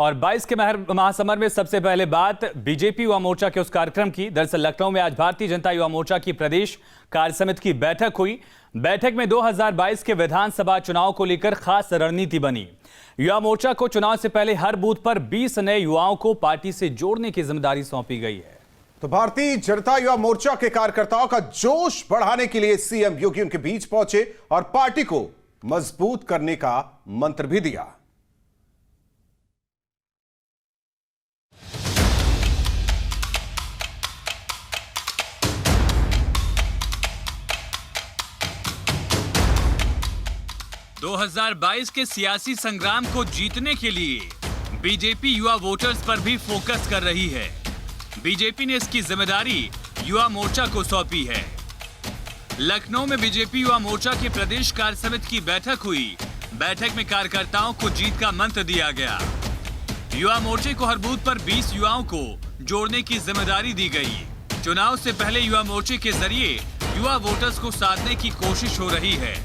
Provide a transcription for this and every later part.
और 22 के महासमर में सबसे पहले बात बीजेपी युवा मोर्चा के उस कार्यक्रम की। दरअसल लखनऊ में आज भारतीय जनता युवा मोर्चा की प्रदेश कार्य समिति की बैठक हुई। बैठक में 2022 के विधानसभा चुनाव को लेकर खास रणनीति बनी। युवा मोर्चा को चुनाव से पहले हर बूथ पर 20 नए युवाओं को पार्टी से जोड़ने की जिम्मेदारी सौंपी गई है। तो भारतीय जनता युवा मोर्चा के कार्यकर्ताओं का जोश बढ़ाने के लिए सीएम योगी उनके बीच पहुंचे और पार्टी को मजबूत करने का मंत्र भी दिया। दो 2022 के सियासी संग्राम को जीतने के लिए बीजेपी युवा वोटर्स पर भी फोकस कर रही है। बीजेपी ने इसकी जिम्मेदारी युवा मोर्चा को सौंपी है। लखनऊ में बीजेपी युवा मोर्चा की प्रदेश कार्य समिति की बैठक हुई। बैठक में कार्यकर्ताओं को जीत का मंत्र दिया गया। युवा मोर्चे को हर बूथ पर 20 युवाओं को जोड़ने की जिम्मेदारी दी गई। चुनाव से पहले युवा मोर्चे के जरिए युवा वोटर्स को साधने की कोशिश हो रही है।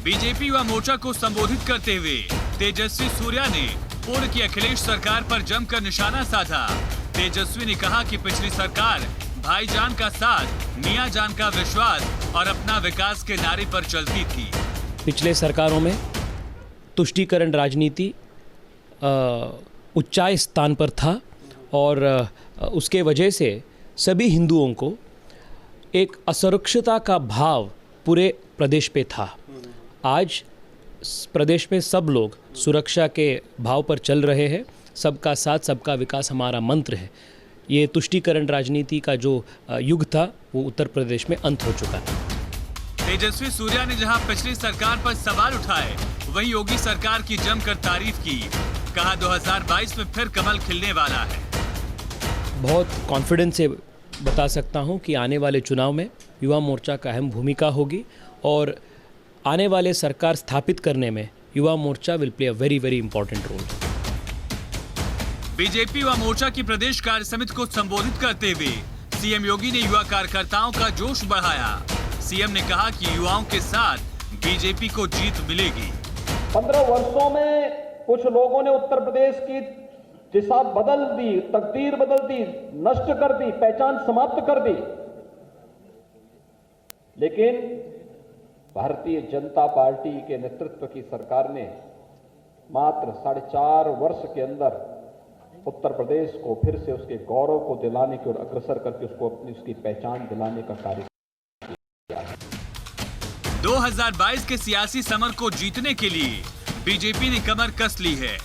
बीजेपी युवा मोर्चा को संबोधित करते हुए तेजस्वी सूर्या ने पूर्व की अखिलेश सरकार पर जमकर निशाना साधा। तेजस्वी ने कहा कि पिछली सरकार भाईजान का साथ, मियां जान का विश्वास और अपना विकास के नारे पर चलती थी। पिछले सरकारों में तुष्टीकरण राजनीति उच्च स्थान पर था और उसके वजह से सभी हिंदुओं को एक असुरक्षितता का भाव पूरे प्रदेश पे था। आज प्रदेश में सब लोग सुरक्षा के भाव पर चल रहे हैं। सबका साथ सबका विकास हमारा मंत्र है। ये तुष्टीकरण राजनीति का जो युग था वो उत्तर प्रदेश में अंत हो चुका है। तेजस्वी सूर्या ने जहां पिछली सरकार पर सवाल उठाए, वहीं योगी सरकार की जमकर तारीफ की। कहा 2022 में फिर कमल खिलने वाला है। बहुत कॉन्फिडेंस से बता सकता हूं कि आने वाले चुनाव में युवा मोर्चा का अहम भूमिका होगी और आने वाले सरकार स्थापित करने में Yuva Morcha will play a very very important role. BJP Yuva Morcha की प्रदेश कार्य समिति को संबोधित करते हुए सीएम योगी ने युवा कार्यकर्ताओं का जोश बढ़ाया। सीएम ने कहा कि युवाओं के साथ बीजेपी को जीत मिलेगी। 15 वर्षों में कुछ लोगों ने उत्तर प्रदेश की दिशा बदल दी, तकदीर बदल दी, नष्ट कर दी, पहचान समाप्त कर दी। लेकिन भारतीय जनता पार्टी के नेतृत्व की सरकार ने मात्र 4.5 वर्ष के अंदर उत्तर प्रदेश को फिर से उसके गौरव को दिलाने की ओर अग्रसर करके उसको अपनी उसकी पहचान दिलाने का कार्य किया है। 2022 के सियासी समर को जीतने के लिए बीजेपी ने कमर कस ली है।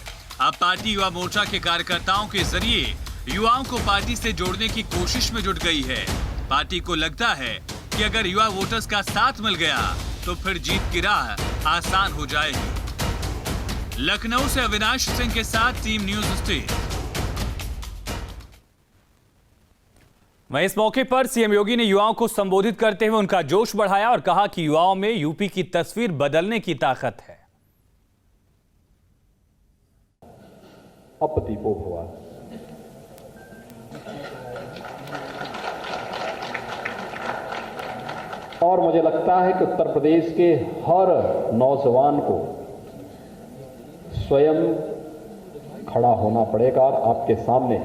अब पार्टी युवा मोर्चा के कार्यकर्ताओं के जरिए युवाओं को पार्टी से जोड़ने की कोशिश में जुट गई है। पार्टी को लगता है कि अगर युवा वोटर्स का साथ मिल गया तो फिर जीत की राह आसान हो जाएगी। लखनऊ से अविनाश सिंह के साथ टीम न्यूज स्टेट। वहीं इस मौके पर सीएम योगी ने युवाओं को संबोधित करते हुए उनका जोश बढ़ाया और कहा कि युवाओं में यूपी की तस्वीर बदलने की ताकत है। अपदीपो भवा। और मुझे लगता है कि उत्तर प्रदेश के हर नौजवान को स्वयं खड़ा होना पड़ेगा। और आपके सामने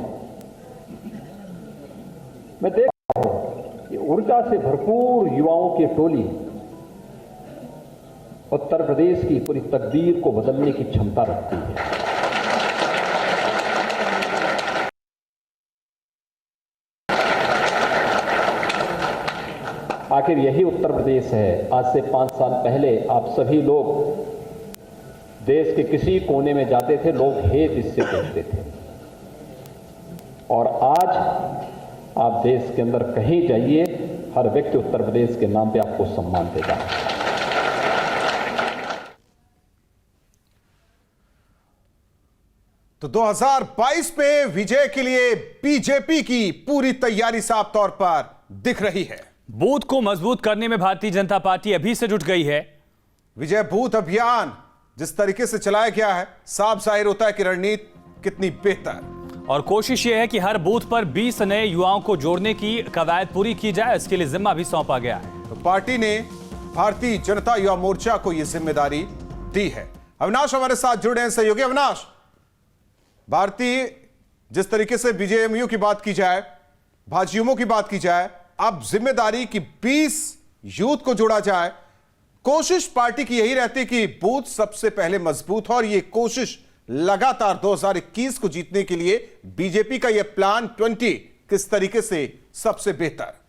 मैं देख रहा हूं कि ऊर्जा से भरपूर युवाओं की टोली उत्तर प्रदेश की पूरी तकदीर को बदलने की क्षमता रखती है। आखिर यही उत्तर प्रदेश है। आज से 5 साल पहले आप सभी लोग देश के किसी कोने में जाते थे, लोग हेत इससे कहते थे। और आज आप देश के अंदर कहीं जाइए, हर व्यक्ति उत्तर प्रदेश के नाम पे आपको सम्मान देगा। तो 2022 में विजय के लिए बीजेपी की पूरी तैयारी साफ तौर पर दिख रही है। बूथ को मजबूत करने में भारतीय जनता पार्टी अभी से जुट गई है। विजय बूथ अभियान जिस तरीके से चलाया गया है, साफ जाहिर होता है कि रणनीति कितनी बेहतर। और कोशिश यह है कि हर बूथ पर 20 नए युवाओं को जोड़ने की कवायद पूरी की जाए। इसके लिए जिम्मा भी सौंपा गया है। तो पार्टी ने भारतीय जनता युवा मोर्चा को यह जिम्मेदारी दी है। अविनाश हमारे साथ जुड़े हैं सहयोगी। अविनाश, भारतीय जिस तरीके से बीजेएमयू की बात की जाए, भाजयुमो की बात की जाए, अब जिम्मेदारी की 20 यूथ को जोड़ा जाए। कोशिश पार्टी की यही रहती कि बूथ सबसे पहले मजबूत हो और यह कोशिश लगातार 2021 को जीतने के लिए बीजेपी का यह प्लान 20 किस तरीके से सबसे बेहतर।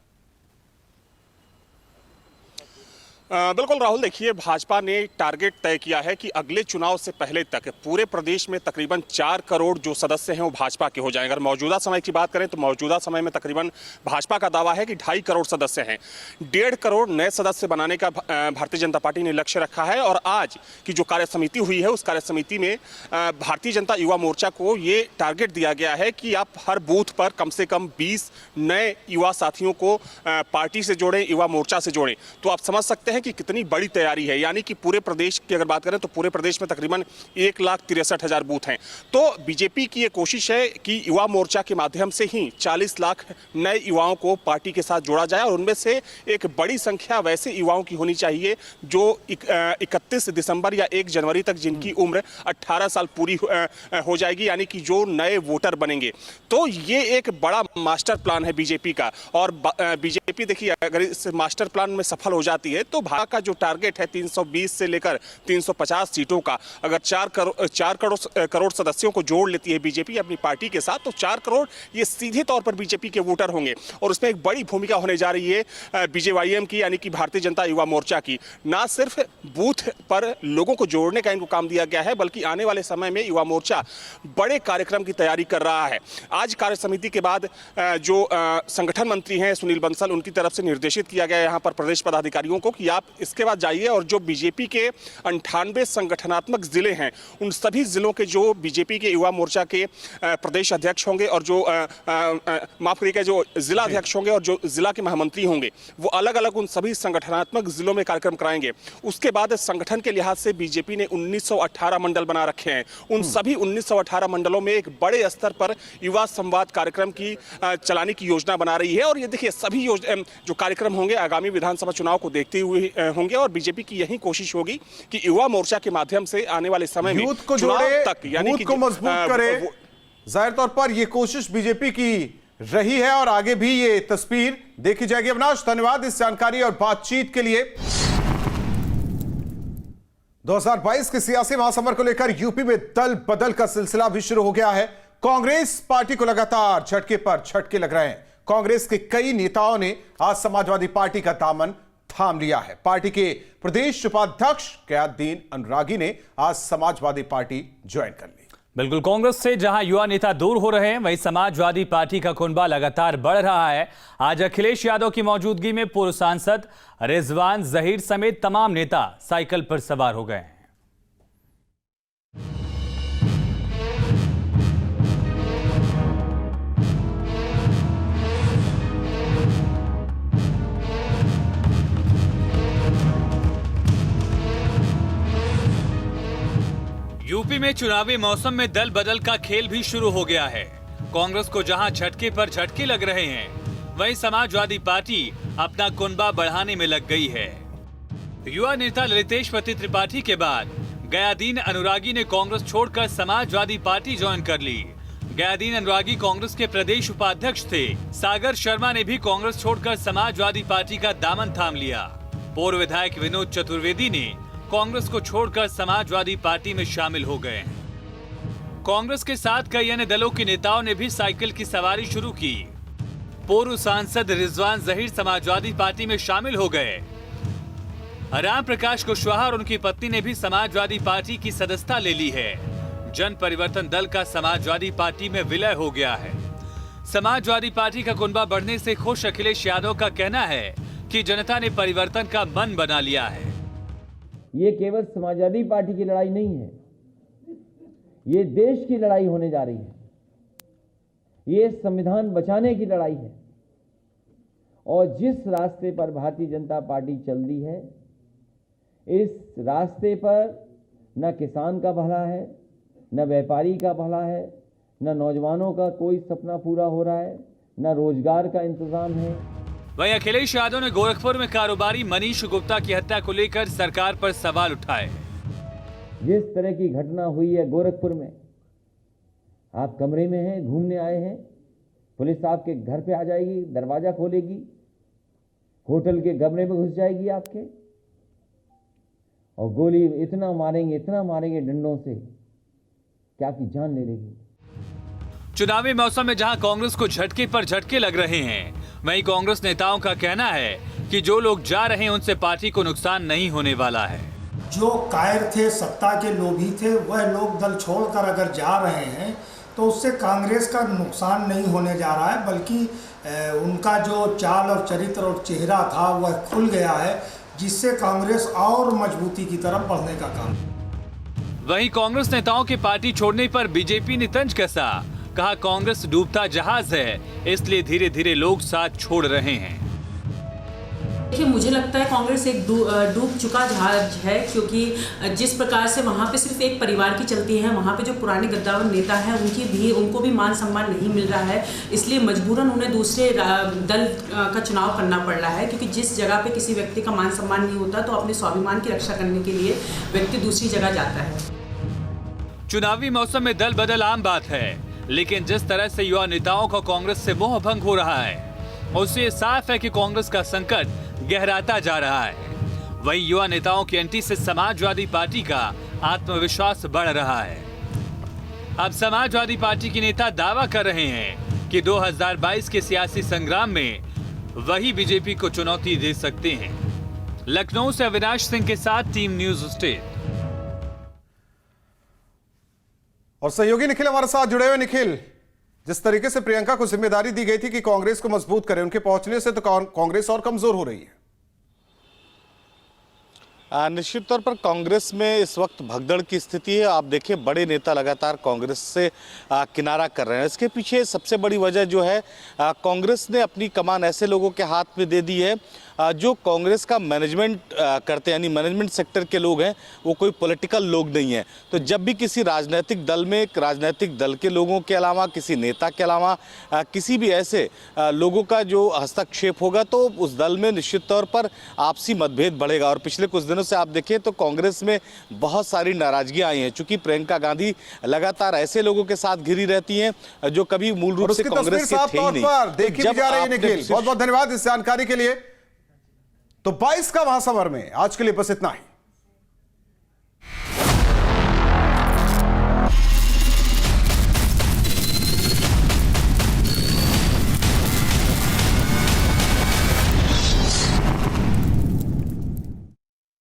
बिल्कुल राहुल, देखिए भाजपा ने टारगेट तय किया है कि अगले चुनाव से पहले तक पूरे प्रदेश में तकरीबन 4 करोड़ जो सदस्य हैं वो भाजपा के हो जाएंगे। अगर मौजूदा समय की बात करें तो मौजूदा समय में तकरीबन भाजपा का दावा है कि 2.5 करोड़ सदस्य हैं। 1.5 करोड़ नए सदस्य बनाने का भारतीय जनता पार्टी ने लक्ष्य रखा है और आज की जो कार्य समिति हुई है उस कार्य समिति में भारतीय जनता युवा मोर्चा को ये टारगेट दिया गया है कि आप हर बूथ पर कम से कम 20 नए युवा साथियों को पार्टी से जोड़ें, युवा मोर्चा से जोड़ें। तो आप समझ सकते हैं कि कितनी बड़ी तैयारी है। यानी कि पूरे प्रदेश की अगर बात करें तो पूरे प्रदेश में तकरीबन 1,63,000 बूथ हैं। तो बीजेपी की ये कोशिश है कि युवा मोर्चा के माध्यम से ही 40 लाख नए युवाओं को पार्टी के साथ जोड़ा जाए और उनमें से एक बड़ी संख्या वैसे युवाओं की होनी चाहिए जो 31 दिसंबर या 1 जनवरी तक जिनकी उम्र 18 साल पूरी हो जाएगी, यानी कि जो नए वोटर बनेंगे। तो ये एक बड़ा मास्टर प्लान है बीजेपी का और बीजेपी देखिए अगर इस मास्टर प्लान में सफल हो जाती है तो भारत का जो टारगेट है 320 से लेकर 350 सीटों का, अगर 4 करोड़ सदस्यों को जोड़ लेती है बीजेपी अपनी पार्टी के साथ तो 4 करोड़ ये सीधे तौर पर बीजेपी के वोटर होंगे और उसमें एक बड़ी भूमिका होने जा रही है बीजेवाईएम की, यानी कि भारतीय जनता युवा मोर्चा की। ना सिर्फ बूथ पर लोगों को जोड़ने का इनको काम दिया गया है बल्कि आने वाले समय में युवा मोर्चा बड़े कार्यक्रम की तैयारी कर रहा है। आज कार्य समिति के बाद जो संगठन मंत्री हैं सुनील बंसल, उनकी तरफ से निर्देशित किया गया यहाँ पर प्रदेश पदाधिकारियों को कि आप इसके बाद जाइए और जो बीजेपी के 98 संगठनात्मक जिले हैं उन सभी जिलों के जो बीजेपी के युवा मोर्चा के प्रदेश अध्यक्ष होंगे और जो माफ करिएगा जो जिला अध्यक्ष होंगे और जो जिला के महामंत्री होंगे वो अलग अलग उन सभी संगठनात्मक जिलों में कार्यक्रम कराएंगे। उसके बाद संगठन के लिहाज से बीजेपी ने 1918 मंडल बना रखे हैं। उन सभी 1918 मंडलों में एक बड़े स्तर पर युवा संवाद कार्यक्रम की चलाने की योजना बना रही है और ये देखिए सभी जो कार्यक्रम होंगे आगामी विधानसभा चुनाव को देखते हुए होंगे और बीजेपी की यही कोशिश होगी कि युवा मोर्चा के माध्यम से आने वाले समय में यूथ को चुनाव जोड़े, तक यानी यूथ कि को मजबूत करे। जाहिर तौर पर यह कोशिश बीजेपी की रही है और आगे भी ये तस्वीर देखी जाएगी। अविनाश, धन्यवाद इस जानकारी और बातचीत के लिए। 2022 के सियासी महासमर को लेकर यूपी में दल बदल का सिलसिला भी शुरू हो गया है। कांग्रेस पार्टी को लगातार झटके पर झटके लग रहे हैं। कांग्रेस के कई नेताओं ने आज समाजवादी पार्टी का दामन थाम लिया है। पार्टी के प्रदेश उपाध्यक्ष क़यादुद्दीन अनुरागी ने आज समाजवादी पार्टी ज्वाइन कर ली। बिल्कुल, कांग्रेस से जहां युवा नेता दूर हो रहे हैं वहीं समाजवादी पार्टी का कुनबा लगातार बढ़ रहा है। आज अखिलेश यादव की मौजूदगी में पूर्व सांसद रिजवान जहीर समेत तमाम नेता साइकिल पर सवार हो गए हैं। यूपी में चुनावी मौसम में दल बदल का खेल भी शुरू हो गया है। कांग्रेस को जहां झटके पर झटके लग रहे हैं वहीं समाजवादी पार्टी अपना कुनबा बढ़ाने में लग गई है। युवा नेता ललितेशपति त्रिपाठी के बाद क़यादुद्दीन अनुरागी ने कांग्रेस छोड़कर समाजवादी पार्टी ज्वाइन कर ली। क़यादुद्दीन अनुरागी कांग्रेस के प्रदेश उपाध्यक्ष थे। सागर शर्मा ने भी कांग्रेस छोड़कर समाजवादी पार्टी का दामन थाम लिया। पूर्व विधायक विनोद चतुर्वेदी ने कांग्रेस को छोड़कर समाजवादी पार्टी में शामिल हो गए। कांग्रेस के साथ कई अन्य दलों के नेताओं ने भी साइकिल की सवारी शुरू की। पूर्व सांसद रिजवान जहीर समाजवादी पार्टी में शामिल हो गए। राम प्रकाश कुशवाहा और उनकी पत्नी ने भी समाजवादी पार्टी की सदस्यता ले ली है। जन परिवर्तन दल का समाजवादी पार्टी में विलय हो गया है। समाजवादी पार्टी का कुनबा बढ़ने से खुश अखिलेश यादव का कहना है कि जनता ने परिवर्तन का मन बना लिया है। ये केवल समाजवादी पार्टी की लड़ाई नहीं है, ये देश की लड़ाई होने जा रही है। ये संविधान बचाने की लड़ाई है और जिस रास्ते पर भारतीय जनता पार्टी चल रही है इस रास्ते पर न किसान का भला है, न व्यापारी का भला है, न नौजवानों का कोई सपना पूरा हो रहा है, न रोजगार का इंतजाम है। वहीं अखिलेश यादव ने गोरखपुर में कारोबारी मनीष गुप्ता की हत्या को लेकर सरकार पर सवाल उठाए। जिस तरह की घटना हुई है गोरखपुर में, आप कमरे में हैं, घूमने आए हैं, पुलिस आपके घर पे आ जाएगी, दरवाजा खोलेगी, होटल के कमरे में घुस जाएगी आपके, और गोली इतना मारेंगे डंडों से कि आपकी जान ले लेगी। चुनावी मौसम में जहां कांग्रेस को झटके पर झटके लग रहे हैं, वहीं कांग्रेस नेताओं का कहना है कि जो लोग जा रहे हैं उनसे पार्टी को नुकसान नहीं होने वाला है। जो कायर थे, सत्ता के लोभी थे, वह लोग दल छोड़कर अगर जा रहे हैं तो उससे कांग्रेस का नुकसान नहीं होने जा रहा है, बल्कि उनका जो चाल और चरित्र और चेहरा था वह खुल गया है, जिससे कांग्रेस और मजबूती की तरफ बढ़ने का काम। वहीं कांग्रेस नेताओं के पार्टी छोड़ने पर बीजेपी ने तंज कसा, कहा कांग्रेस डूबता जहाज है, इसलिए धीरे धीरे लोग साथ छोड़ रहे हैं। देखिए, मुझे लगता है कांग्रेस एक डूब चुका जहाज है, क्योंकि जिस प्रकार से वहाँ पे सिर्फ एक परिवार की चलती है, वहाँ पे जो पुराने गद्दार नेता हैं उनको भी मान सम्मान नहीं मिल रहा है, इसलिए मजबूरन उन्हें दूसरे दल का चुनाव करना पड़ रहा है, क्योंकि जिस जगह पे किसी व्यक्ति का मान सम्मान नहीं होता तो अपने स्वाभिमान की रक्षा करने के लिए व्यक्ति दूसरी जगह जाता है। चुनावी मौसम में दल बदल आम बात है, लेकिन जिस तरह से युवा नेताओं का कांग्रेस से मोह भंग हो रहा है, उससे साफ है कि कांग्रेस का संकट गहराता जा रहा है। वहीं युवा नेताओं की एंट्री से समाजवादी पार्टी का आत्मविश्वास बढ़ रहा है। अब समाजवादी पार्टी के नेता दावा कर रहे हैं कि 2022 के सियासी संग्राम में वही बीजेपी को चुनौती दे सकते हैं। लखनऊ से अविनाश सिंह के साथ टीम न्यूज स्टेट। और सहयोगी निखिल हमारे साथ जुड़े हुए। निखिल, जिस तरीके से प्रियंका को जिम्मेदारी दी गई थी कि कांग्रेस को मजबूत करें, उनके पहुंचने से तो कांग्रेस और कमजोर हो रही है। निश्चित तौर पर कांग्रेस में इस वक्त भगदड़ की स्थिति है। आप देखिए, बड़े नेता लगातार कांग्रेस से किनारा कर रहे हैं। इसके पीछे सबसे बड़ी वजह जो है, कांग्रेस ने अपनी कमान ऐसे लोगों के हाथ में दे दी है जो कांग्रेस का मैनेजमेंट करते हैं, यानी मैनेजमेंट सेक्टर के लोग हैं, वो कोई पॉलिटिकल लोग नहीं हैं। तो जब भी किसी राजनीतिक दल में एक राजनीतिक दल के लोगों के अलावा, किसी नेता के अलावा किसी भी ऐसे लोगों का जो हस्तक्षेप होगा, तो उस दल में निश्चित तौर पर आपसी मतभेद बढ़ेगा। और पिछले कुछ दिनों से आप देखें तो कांग्रेस में बहुत सारी नाराजगियां आई हैं, चूंकि प्रियंका गांधी लगातार ऐसे लोगों के साथ घिरी रहती हैं जो कभी मूल रूप से कांग्रेस के थे ही नहीं। बहुत बहुत धन्यवाद इस जानकारी के लिए। तो 22 का महासमर में आज के लिए बस इतना ही।